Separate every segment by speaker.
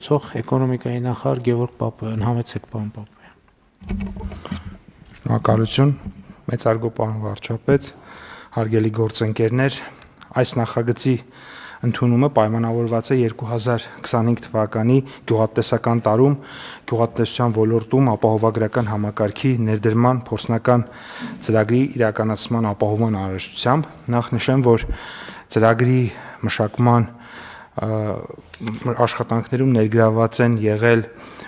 Speaker 1: Ցող էկոնոմիկայի նախարար Գևորգ Պապոյան, համեցեք պարոն Պապոյան։
Speaker 2: Շնորհակալություն, մեծարգո պարոն վարչապետ, հարգելի գործընկերներ, այս նախագծի ընդունումը պայմանավորված է 2025 թվականի գյուղատնտեսական տարում գյուղատնտեսության ոլորտում ապահովագրական համակարգի ներդրման փորձնական ծրագրի իրականացման ապահովման անհրաժեշտությամբ։ Նախ նշեմ, որ ծրագրի մշակման աշխատանքներում ներգրավված են եղել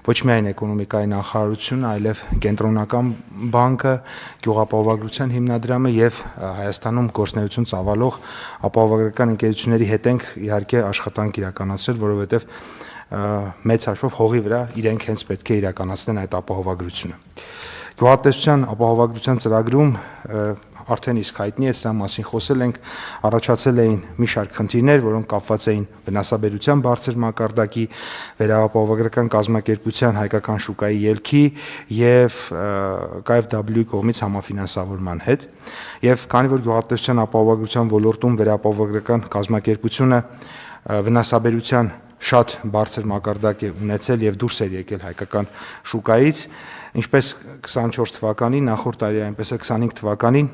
Speaker 2: ոչ միայն էկոնոմիկայի նախարարությունը, այլև կենտրոնական բանկը, գյուղապահովագրության հիմնադրամը եւ Հայաստանում գործունեություն ծավալող ապահովագրական ընկերությունների հետ ենք իհարկե աշխատանք իրականացրել, որովհետեւ մեծ հաշվով հողի վրա իրենք հենց պետք է իրականացնեն այդ ապահովագրությունը։ Գյուղատնտեսության ապահովագրության ծրագրում արդեն իսկ հայտնի է, սրա մասին խոսել ենք, առաջացել էին մի շարք խնդիրներ, որոնք կապված էին վնասաբերության բարձր մակարդակի, վերահապահովագրական կազմակերպության հայկական շուկայի ելքի եւ KfW կողմից համաֆինանսավորման հետ։ Եվ քանի որ գյուղատնտեսության ապահովագրության ոլորտում վերահապահովագրական կազմակերպությունը վնասաբերության շատ բարձր մակարդակ է ունեցել եւ դուրս էր եկել հայկական շուկայից, ինչպես 24 թվականին, նախորդ տարի այնպես էլ 25 թվականին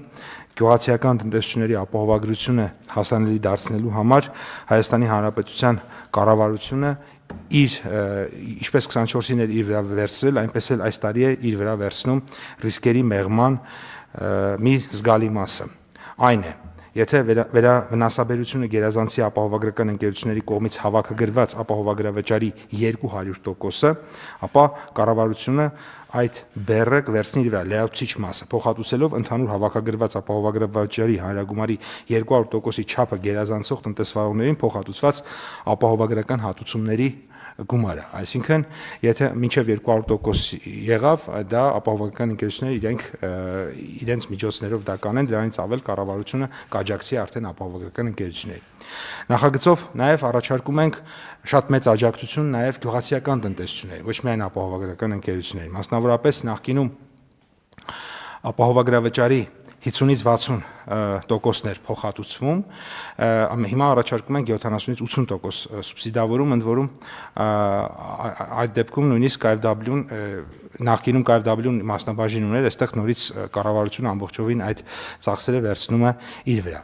Speaker 2: գյուղացիական տնտեսությունների ապահովագրությունը հասանելի դարձնելու համար Հայաստանի Հանրապետության կառավարությունը ինչպես 24-ին էր իր վրա վերցրել, այնպես էլ այս տարի է իր վրա վերցնում ռիսկերի մեղման մի զգալի մասը։ Այն է, եթե վնասաբերությունը գերազանցի ապահովագրական ընկերությունների կողմից հավաքագրված ապահովագրավճարի 200%-ը, ապա կառավարությունը այդ բեռը կվերցնի իր վրա լրացուցիչ մասը, փոխհատուցելով ընդհանուր հավաքագրված ապահովագրավճարի հանրագումարի 200%-ի չափը գերազանցող տնտեսվարողներին փոխհատուցված ապահովագրական հատուցումների գումարը, այսինքն եթե մինչև 200% եղավ, դա ապահովագրական ընկերությունները իրենց միջոցներով դա կանեն, դրանից ավել կառավարությունը կաջակցի արդեն ապահովագրական ընկերություններին։ Նախագծով նաև առաջարկում ենք շատ մեծ աջակցություն նաև գյուղացիական տնտեսություններին, ոչ միայն ապահովագրական ընկերություններին, մասնավորապես նախկինում ապահովագրավճարի 50-ից 60%-ներ փոխհատուցվում, հիմա առաջարկում ենք 70-ից 80% սուբսիդավորում, ընդ որում այդ դեպքում նույնիսկ KfW-ն նախկինում KfW-ն մասնաբաժին ուներ, այստեղ նորից կառավարությունը ամբողջովին այդ ծախսերը վերցնում է իր վրա։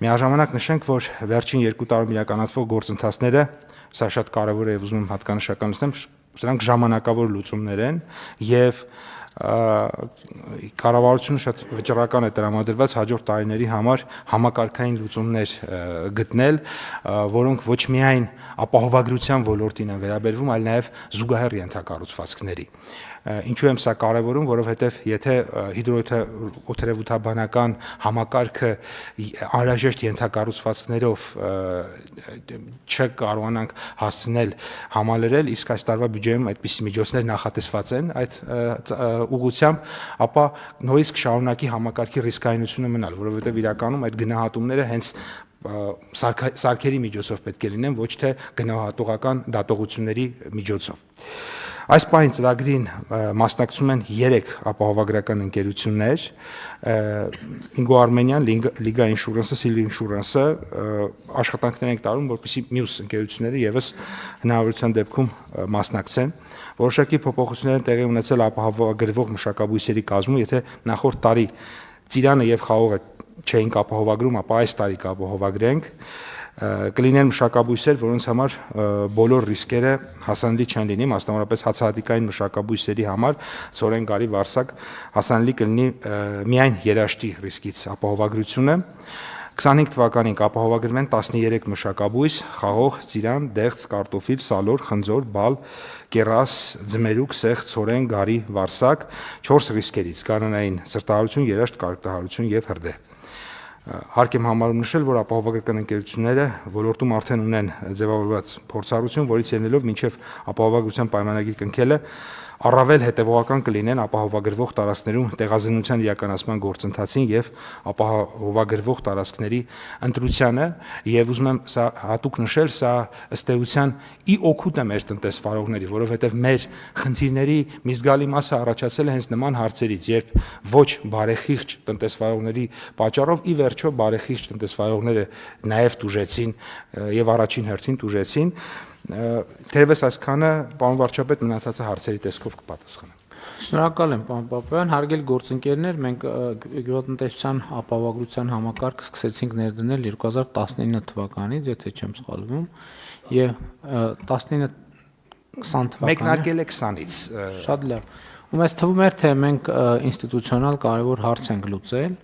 Speaker 2: Միաժամանակ նշենք, որ վերջին 2 տարում իրականացվող գործընթացները, սա շատ կարևոր է եւ ուզում եմ հատկանշական լցնեմ, սրանք ժամանակավոր լուծումներ են եւ կառավարությունը շատ վճռական է տրամադրված հաջորդ տարիների համար համակարգային լուծումներ գտնել, որոնք ոչ միայն ապահովագրության ոլորտին են վերաբերվում, այլ նաև զուգահեռ ենթակառուցվածքների։ Ինչու եմ սա կարևորում, որովհետև եթե հիդրոօթերևութաբանական համակարգը անհրաժեշտ ենթակառուցվածքներով չկարողանանք հասցնել համալրել, իսկ այս տարվա բյուջեում այդպիսի միջոցներ նախատեսված են այդ ուղղությամբ, ապա նորից կշարունակի համակարգի ռիսկայնությունը մնալ, որովհետև իրականում այդ գնահատումները հենց սարքերի միջոցով պետք է լինեն, ոչ թե գնահատողական դատողությունների միջոցով։ Այս պահին ծրագրին մասնակցում են 3 ապահովագրական ընկերություններ՝ Ingo-Armenian, Liga Insurance-ը, Silver Insurance-ը, աշխատանքներ ենք տարում, որպեսզի մյուս ընկերությունները եւս հնարավորության դեպքում մասնակցեն։ Որոշակի փոփոխություններ են տեղի ունեցել ապահովագրվող մշակաբույսերի կազմում, եթե նախորդ տարի ծիրանը եւ խաղողը չէինք ապահովագրում, ապա այս տարի կապահովագրենք, կլինեն մշակաբույսեր, որոնց համար բոլոր ռիսկերը հասանելի չեն լինի, մասնավորապես հացահատիկային մշակաբույսերի համար ցորեն, գարի, վարսակ հասանելի կլինի միայն երաշտի ռիսկից ապահովագրությունը։ 25 թվականին կապահովագրվեն 13 մշակաբույս՝ խաղող, ծիրան, դեղց, կարտոֆիլ, սալոր, խնձոր, բալ, կեռաս, ձմերուկ, սեղ, ցորեն, գարի, վարսակ, 4 ռիսկերից՝ կանոնային սրտահարություն, երաշտ, կարոտահարություն եւ հրդեհ։ Հարկ եմ համարում նշել, որ ապահովագրական ընկերությունները ոլորտում արդեն ունեն ձևավորված փորձառություն, որից ելնելով մինչև ապահովագրության պայմանագիր կնքելը առավել հետևողական կլինեն ապահովագրվող տարածքներում տեղազնության իրականացման գործընթացին եւ ապահովագրվող տարածքների ընտրությանը, եւ ուզում եմ սա հատուկ նշել, սա ըստ էության ի օգուտ է մեր տնտեսվարողների, որովհետեւ մեր խնդիրների մի զգալի մասը առաջացել է հենց նման հարցերից, երբ ոչ բարեխիղճ տնտեսվարողների պատճառով ի վերջո բարեխիղճ տնտեսվարողները նաեւ տուժեցին եւ առաջին հերթին տուժեցին, Թերևս այսքանը պարոն վարչապետ մնացածը հարցերի տեսքով կպատասխանեմ։
Speaker 1: Շնորհակալ եմ, պարոն Պապոյան, հարգելի գործընկերներ, մենք գյուղատնտեսության ապահովագրության համակարգը սկսեցինք ներդնել 2019 թվականից, եթե չեմ սխալվում, եւ 19-20 թվականին
Speaker 2: Մեկնարկել է 20-ից։
Speaker 1: Շատ լավ։ Ու մեզ թվում էր, թե մենք ինստիտուցիոնալ կարևոր հարց ենք լուծել,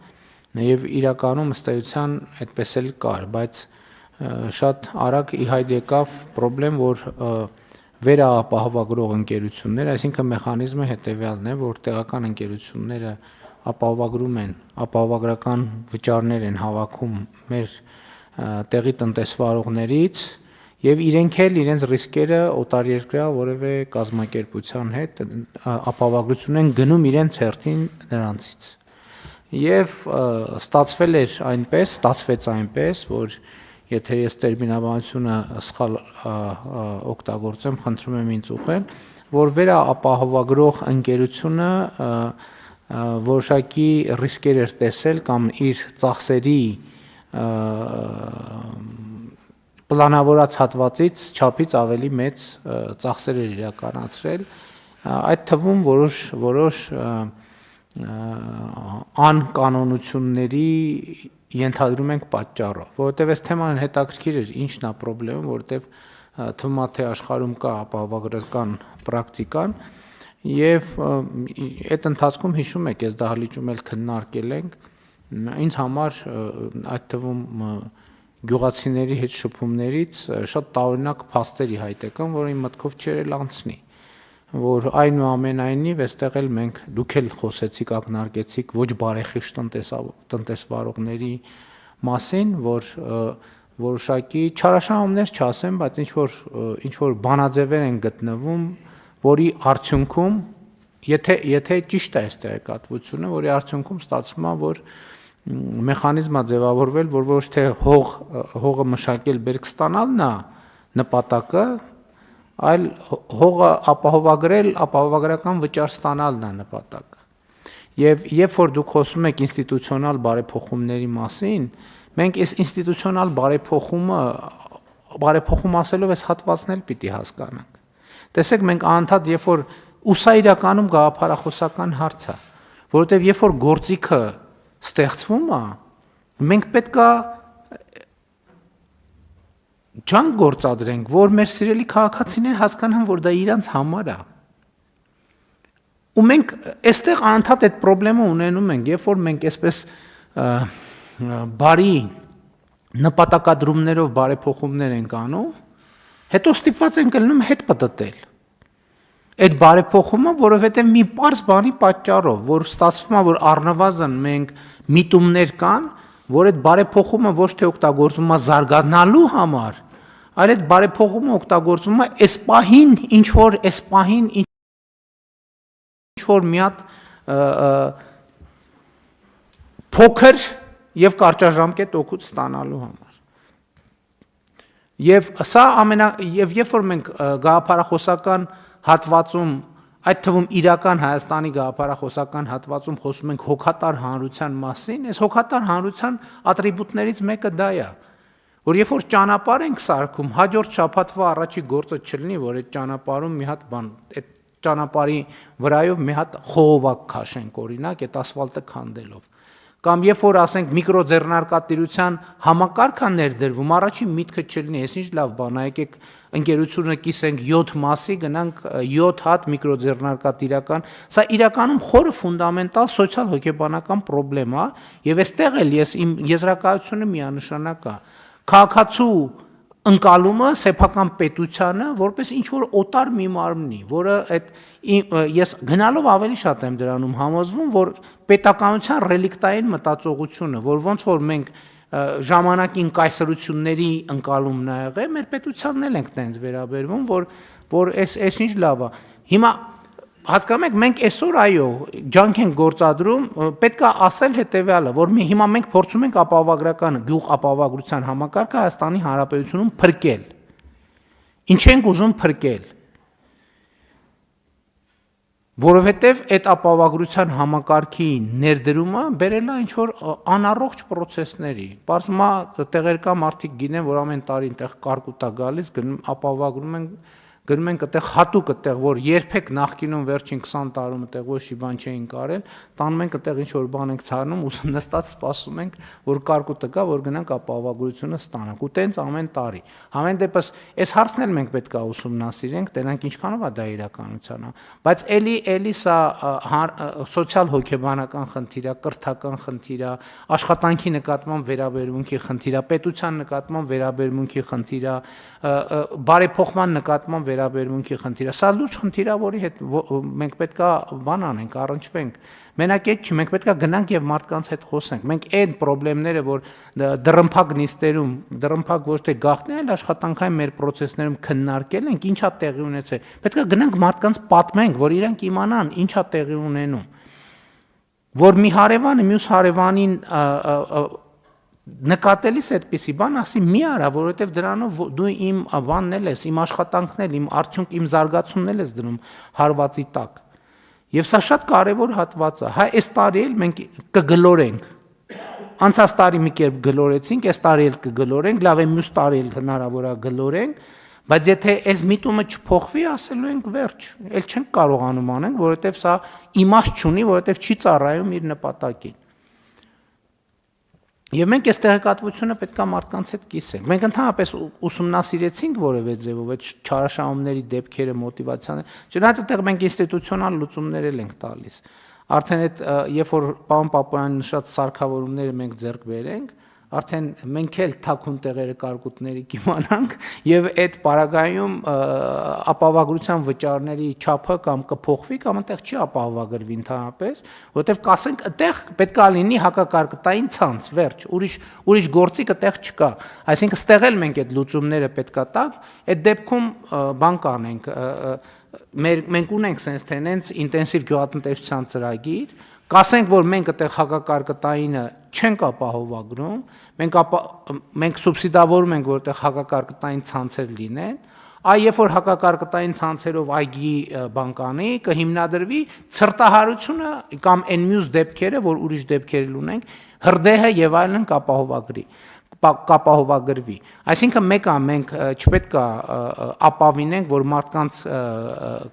Speaker 1: եւ իրականում ըստ էության այդպես էլ կար, բայց շատ արագ ի հայտ եկավ խնդրեմ, որ վերաապահովագրող ընկերություններ, այսինքն մեխանիզմը հետեւյալն է, որ տեղական ընկերությունները ապահովագրում են, ապահովագրական վճարներ են հավաքում մեր տեղի տնտեսվարողներից եւ իրենք էլ իրենց ռիսկերը օտարերկրյա որևէ կազմակերպության հետ ապահովագրություն են գնում իրենց հերթին նրանցից։ Եվ ստացվեց այնպես, որ եթե ես տերմինաբանությունը սխալ օգտագործեմ, խնդրում եմ ինձ ուղղել, որ վերաապահովագրող ընկերությունը որոշակի ռիսկեր էր տեսել կամ իր ծախսերի պլանավորած հատվածից չափից ավելի մեծ ծախսեր էր իրականացրել, այդ թվում որոշ անկանոնությունների ենթադրում ենք պատճառով, որովհետև այս թեման հետաքրքիր էր, ինչն է խնդրեմ, որովհետև թվում է թե աշխարհում կա ապահովագրական պրակտիկան եւ այդ ընթացքում հիշում եք, այս դահլիճում էլ քննարկել ենք, ինձ համար այդ թվում գյուղացիների հետ շփումներից շատ տարօրինակ փաստերի հայտ եկան, որ իմ մտքով չէր անցնի, որ այնուամենայնիվ այստեղ էլ մենք դուք էլ խոսեցիք, ակնարկեցիք ոչ բարեխիղճ տնտեսվարողների մասին, որ որոշակի չարաշահումներ չասեմ, բայց ինչ որ բանաձևեր են գտնվում, որի արդյունքում եթե ճիշտ է այս տեղեկատվությունը, որի արդյունքում ստացվում է, որ մեխանիզմը ձևավորվել, որ ոչ թե հողը մշակել բերք ստանալն է նպատակը, այլ հողը ապահովագրել, ապահովագրական վճար ստանալն է նպատակը։ Եվ երբ որ դուք խոսում եք ինստիտուցիոնալ բարեփոխումների մասին, մենք այս ինստիտուցիոնալ բարեփոխում ասելով այս հատվածն էլ պիտի հասկանանք։ Տեսեք, մենք անընդհատ երբ որ ու սա իրականում գաղափարախոսական հարց է, որովհետև երբ որ գործիքը ստեղծվում է, մենք պետքա ջանք գործադրենք, որ մեր սիրելի քաղաքացիները հասկանան, որ դա իրանց համար է։ Ու մենք այստեղ անընդհատ այդ խնդրեմը ունենում ենք, երբ որ մենք այսպես բարի նպատակադրումներով բարեփոխումներ ենք անում, հետո ստիպված ենք լինում հետ պատտել։ Այդ բարեփոխումը, որովհետև մի պարզ բանի պատճառով, որ ստացվում է, որ առնվազն մենք միտումներ կան, որ այդ բարեփոխումը ոչ թե օգտագործվում է զարգանալու համար, այլ այդ բարեփոխումը օգտագործվում է այս պահին ինչ որ մի հատ փոքր եւ կարճաժամկետ օգուտ ստանալու համար։ Եվ սա եւ երբ որ մենք գաղափարախոսական հատվածում, այդ թվում իրական Հայաստանի գաղափարախոսական հատվածում խոսում ենք հոգատար հանրության մասին, այս հոգատար հանրության ատրիբուտներից մեկը դա է, որ երբ որ ճանապարհ ենք սարքում, հաջորդ շաբաթվա առաջի գործը չլինի, որ այդ ճանապարհում մի հատ բան, այդ ճանապարհի վրայով մի հատ խողովակ քաշենք, օրինակ, այդ ասֆալտը քանդելով։ Կամ երբ որ ասենք միկրոձեռնարկատիրության համակարգը ներդրվում, առաջին միտքը չլինի, այս ինչ լավ բան է, եկեք ընկերությունը կիսենք 7 մասի, գնանք 7 հատ միկրոձեռնարկատիրական, սա իրականում խորը ֆունդամենտալ սոցիալ-հոգեբանական խնդրեմ է, եւ այստեղ էլ իմ եզրակացությունը միանշանակ է։ Քաղաքացու ընկալումը սեփական պետությանը որպես ինչ որ օտար մի մարմնի, որը այդ ես գնալով ավելի շատ եմ դրանում համոզվում, որ պետականության ռելիկտային մտածողությունը, որ ոնց որ մենք ժամանակին կայսրությունների ընկալումն ա եղել, մեր պետությանն էլ ենք տենց վերաբերվում, որ այս ինչ լավ է։ Հիմա հասկանում եք, մենք այսօր այո, ջանք ենք գործադրում, պետք է ասել հետեւյալը, որ հիմա մենք փորձում ենք ապահովագրական գյուղ ապահովագրության համակարգը Հայաստանի Հանրապետությունում փրկել։ Ինչ ենք ուզում փրկել։ Որովհետև այդ ապահովագրության համակարգի ներդրումը բերել է ինչ-որ անառողջ պրոցեսների։ Պարզվում է տեղեր կա մարդիկ գինեն, որ ամեն տարի այնտեղ կարկուտ է գալիս, գնում ապահովագրում են, գնում են այդտեղ հատուկ այդտեղ, որ երբեք նախկինում վերջին 20 տարում այդտեղ ոչ մի բան չէին կարել, տանում ենք այդտեղ ինչ-որ բան ենք ցանում, ու նստած սպասում ենք, որ կարկուտը գա, որ գնանք ապահովագրությունը ստանանք։ Ու տենց ամեն տարի։ Համեն դեպս այս հարցն էլ մենք պետք է ուսումնասիրենք, տենանք ինչքանով է դա իրականության է։ Բայց էլի սա սոցիալ-հոգեբանական խնդիր է, կրթական խնդիր է, աշխատանքի նկատմամբ վերաբերմունքի խնդիր է, պետության նկատմամբ վերաբերմունքի խնդիր է, բարեփոխման նկատմամբ վերաբերմունքի խնդիր է։ Սա լուրջ խնդիր է, որի հետ մենք պետք է բան անենք, առնչվենք։ Մենակ այդ չի, մենք պետք է գնանք եւ մարդկանց հետ խոսենք։ Մենք այն խնդիրները, որ դրմփակ նիստերում, դրմփակ ոչ թե գաղտնի, այլ աշխատանքային մեր process-ներում քննարկել ենք, ինչա տեղի ունեցել։ Պետք է գնանք մարդկանց պատմենք, որ իրանք իմանան ինչա տեղի ունենում։ Որ մի հարևանը մյուս հարևանին նկատելիս այդպիսի բան ասի մի արա, որովհետև դրանով դու իմ բանն էլ ես, իմ աշխատանքն էլ, իմ արդյունք, իմ զարգացումն էլ ես դնում հարվածի տակ։ Եվ սա շատ կարևոր հատված է։ Հա, այս տարի էլ մենք կգլորենք։ Անցած տարի մի կերպ գլորեցինք, այս տարի էլ կգլորենք, լավ է մյուս տարի էլ հնարավոր է գլորենք, բայց եթե այս միտումը չփոխվի, ասելու ենք վերջ, էլ չենք կարողանում անենք, որովհետև սա իմաստ չունի, որովհետև չի ծառայում իր նպատակին։ Եվ մենք այս տեղեկատվությունը պետք է մարդկանց հետ կիսենք։ Մենք ընդհանրապես ուսումնասիրեցինք որևէ ձևով այդ չարաշահումների դեպքերը, մոտիվացիաները։ Չնայած այդտեղ մենք ինստիտուցիոնալ լուծումներ ենք տալիս։ Արդեն այդ երբ որ պարոն Պապոյանը նշած սարքավորումները մենք ձեռք բերենք, արդեն մենք էլ թաքուն տեղերը կարկուտների կիմանանք եւ այդ պարագայում ապահովագրության վճարների չափը կամ կփոխվի կամ այնտեղ չի ապահովագրվի ընդհանրապես, որովհետեւ կասենք այդտեղ պետք է լինի հակակարկտային ցանց, վերջ, ուրիշ գործիք այդտեղ չկա։ Այսինքն ստեղ էլ մենք այդ լուծումները պետք է տանք, այդ դեպքում բան կանենք, մենք ունենք sense թե նենց ինտենսիվ գյուղատնտեսության ծրագիր, կասենք, որ մենք այդտեղ հակակարկտայինը չենք ապահովագրում, մենք սուբսիդավորում ենք, որ այդտեղ հակակարկտային ցանցեր լինեն, երբ որ հակակարկտային ցանցերով այգի բան կանի, կհիմնադրվի ցրտահարությունը կամ այն մյուս դեպքերը, որ ուրիշ դեպքեր ունենք, հրդեհը եւ այլն կապահովագրվի։ Այսինքն մենք չպետք է ապավինենք, որ մարդկանց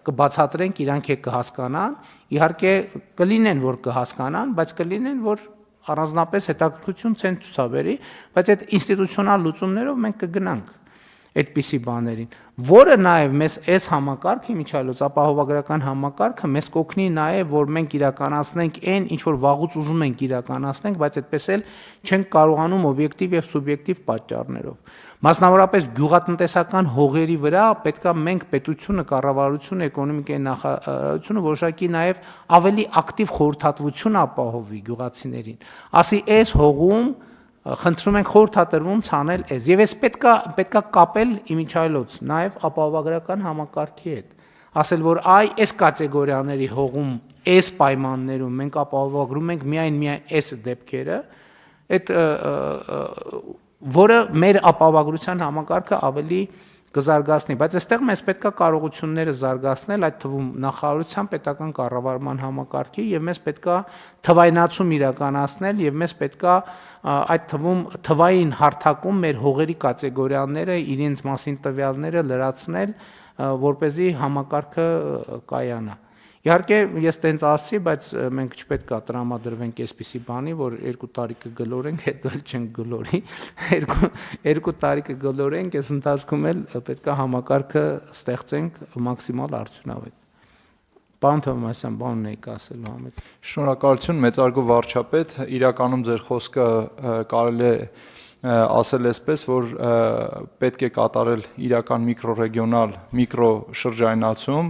Speaker 1: կբացատրենք, իրանք կհասկանան, իհարկե կլինեն, որ կհասկանան, բայց կլինեն, որ առանձնապես հետաքրքրություն չեն ցուցաբերի, բայց այդ ինստիտուցիոնալ լուծումներով մենք կգնանք այդպիսի բաներին, որը նաև մեզ այս համակարգը միջալոց ապահովագրական համակարգը մեզ կօգնի նաև, որ մենք իրականացնենք այն, ինչ որ վաղուց ուզում ենք իրականացնենք, բայց այդպես էլ չենք կարողանում օբյեկտիվ եւ սուբյեկտիվ պատճառներով։ Մասնավորապես գյուղատնտեսական հողերի վրա պետքա մենք պետությունը, կառավարությունը, էկոնոմիկայի նախարարությունը որոշակի նաև ավելի ակտիվ խորհրդատվություն ապահովի գյուղացիներին։ Ասի այս հողում խնդրում ենք խորհրդատրվում ցանել այս եւ այս պետքա կապել իմիջայլոց նաեւ ապահովագրական համակարգի հետ ասել որ այս կատեգորիաների հողում այս պայմաններում մենք ապահովագրում ենք միայն այս դեպքերը այդ որը մեր ապահովագրության համակարգը ավելի կզարգացնի, բայց այստեղ մեզ պետքա կարողությունները զարգացնել, այդ թվում նախարարության պետական կառավարման համակարգի եւ մեզ պետքա թվայնացում իրականացնել եւ մեզ պետքա այդ թվում թվային հարթակում մեր հողերի կատեգորիաները, իրենց մասին տվյալները լրացնել, որ เป զի համակարգը կայանա։ Իհարկե ես տենց ասացի, բայց մենք չպետք է տրամադրվենք այսպիսի բանի, որ 2 տարի կգլորենք, հետո էլ չենք գլորի, 2 տարի կգլորենք, այս ընթացքում էլ պետք է համակարգը ստեղծենք մաքսիմալ արդյունավետ։ Պարոն Թովմասյան, բան ունեիք ասելու համետ։
Speaker 3: Շնորհակալություն, մեծարգո վարչապետ, իրականում ձեր խոսքը կարելի է ասել այսպես, որ պետք է կատարել իրական միկրոռեգիոնալ միկրոշրջայնացում